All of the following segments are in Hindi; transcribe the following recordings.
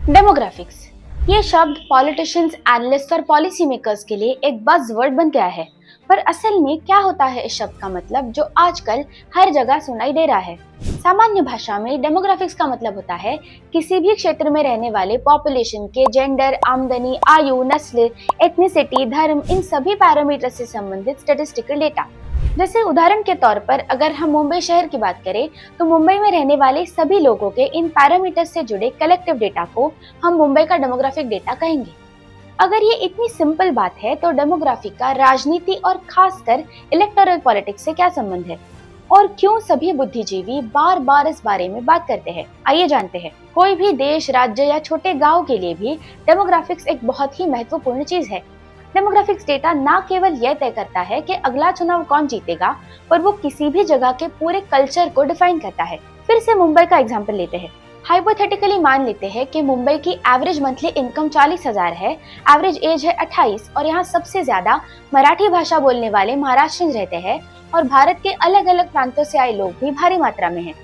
डेमोग्राफिक्स ये शब्द पॉलिटिशियंस, एनालिस्ट और पॉलिसी मेकर्स के लिए एक बज़वर्ड बन गया है। पर असल में क्या होता है इस शब्द का मतलब जो आजकल हर जगह सुनाई दे रहा है। सामान्य भाषा में डेमोग्राफिक्स का मतलब होता है किसी भी क्षेत्र में रहने वाले पॉपुलेशन के जेंडर, आमदनी, आयु, नस्ल, एथनिसिटी, धर्म, इन सभी पैरामीटर से संबंधित स्टैटिस्टिकल डेटा। जैसे उदाहरण के तौर पर अगर हम मुंबई शहर की बात करें तो मुंबई में रहने वाले सभी लोगों के इन पैरामीटर्स से जुड़े कलेक्टिव डेटा को हम मुंबई का डेमोग्राफिक डेटा कहेंगे। अगर ये इतनी सिंपल बात है तो डेमोग्राफी का राजनीति और खासकर इलेक्टोरल पॉलिटिक्स से क्या संबंध है और क्यों सभी बुद्धिजीवी बार बार इस बारे में बात करते हैं, आइए जानते हैं। कोई भी देश, राज्य या छोटे गांव के लिए भी डेमोग्राफिक्स एक बहुत ही महत्वपूर्ण चीज है। डेमोग्राफिक्स डेटा न केवल यह तय करता है कि अगला चुनाव कौन जीतेगा, पर वो किसी भी जगह के पूरे कल्चर को डिफाइन करता है। फिर से मुंबई का एग्जांपल लेते हैं। हाइपोथेटिकली मान लेते हैं कि मुंबई की एवरेज मंथली इनकम 40,000 है, एवरेज एज है 28 और यहाँ सबसे ज्यादा मराठी भाषा बोलने वाले महाराष्ट्रियंस रहते हैं और भारत के अलग अलग प्रांतों से आए लोग भी भारी मात्रा में हैं।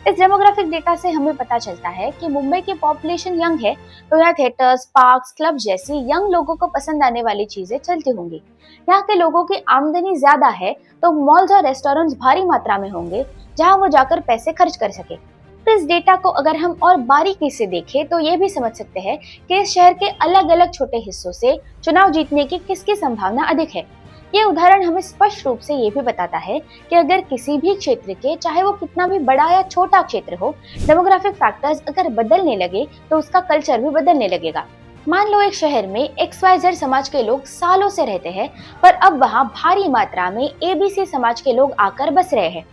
इस डेमोग्राफिक डेटा से हमें पता चलता है कि मुंबई की पॉपुलेशन यंग है तो यहाँ थिएटर्स, पार्क्स, क्लब जैसी यंग लोगों को पसंद आने वाली चीजें चलती होंगी। यहाँ के लोगों की आमदनी ज्यादा है तो मॉल्स और रेस्टोरेंट्स भारी मात्रा में होंगे जहाँ वो जाकर पैसे खर्च कर सके। तो इस डेटा को अगर हम और बारीकी से देखें तो ये भी समझ सकते हैं कि इस शहर के अलग अलग छोटे हिस्सों से चुनाव जीतने की किसकी संभावना अधिक है। ये उदाहरण हमें स्पष्ट रूप से ये भी बताता है कि अगर किसी भी क्षेत्र के, चाहे वो कितना भी बड़ा या छोटा क्षेत्र हो, डेमोग्राफिक फैक्टर्स अगर बदलने लगे तो उसका कल्चर भी बदलने लगेगा। मान लो एक शहर में XYZ समाज के लोग सालों से रहते हैं पर अब वहाँ भारी मात्रा में ABC समाज के लोग आकर बस रहे हैं।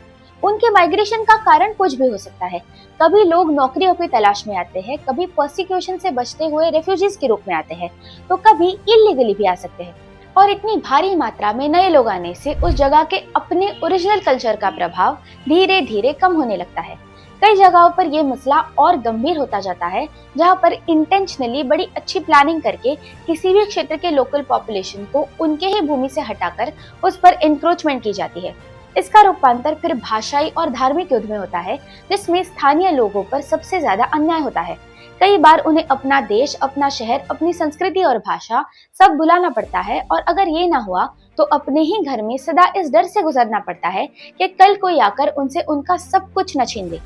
उनके माइग्रेशन का कारण कुछ भी हो सकता है। कभी लोग नौकरियों की तलाश में आते हैं, कभी परसिक्यूशन से बचते हुए रेफ्यूजीज के रूप में आते हैं, तो कभी इलीगली भी आ सकते हैं। और इतनी भारी मात्रा में नए लोग आने से उस जगह के अपने ओरिजिनल कल्चर का प्रभाव धीरे धीरे कम होने लगता है। कई जगहों पर यह मसला और गंभीर होता जाता है जहां पर इंटेंशनली बड़ी अच्छी प्लानिंग करके किसी भी क्षेत्र के लोकल पॉपुलेशन को उनके ही भूमि से हटाकर उस पर एनक्रोचमेंट की जाती है। इसका रूपांतर फिर भाषाई और धार्मिक युद्ध में होता है जिसमें स्थानीय लोगों पर सबसे ज्यादा अन्याय होता है। कई बार उन्हें अपना देश, अपना शहर, अपनी संस्कृति और भाषा सब भुलाना पड़ता है और अगर ये ना हुआ तो अपने ही घर में सदा इस डर से गुजरना पड़ता है कि कल कोई आकर उनसे उनका सब कुछ न छीन दे।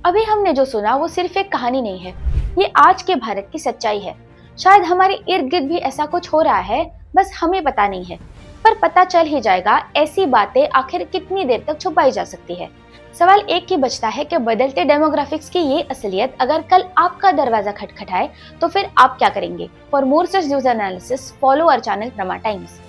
अभी हमने जो सुना वो सिर्फ एक कहानी नहीं है, ये आज के भारत की सच्चाई है। शायद हमारे इर्द गिर्द भी ऐसा कुछ हो रहा है, बस हमें पता नहीं है। पर पता चल ही जाएगा ऐसी बातें आखिर कितनी देर तक छुपाई जा सकती है। सवाल एक ही बचता है कि बदलते डेमोग्राफिक्स की ये असलियत अगर कल आपका दरवाजा खटखटाए तो फिर आप क्या करेंगे? For more such news analysis, follow our channel Prama times.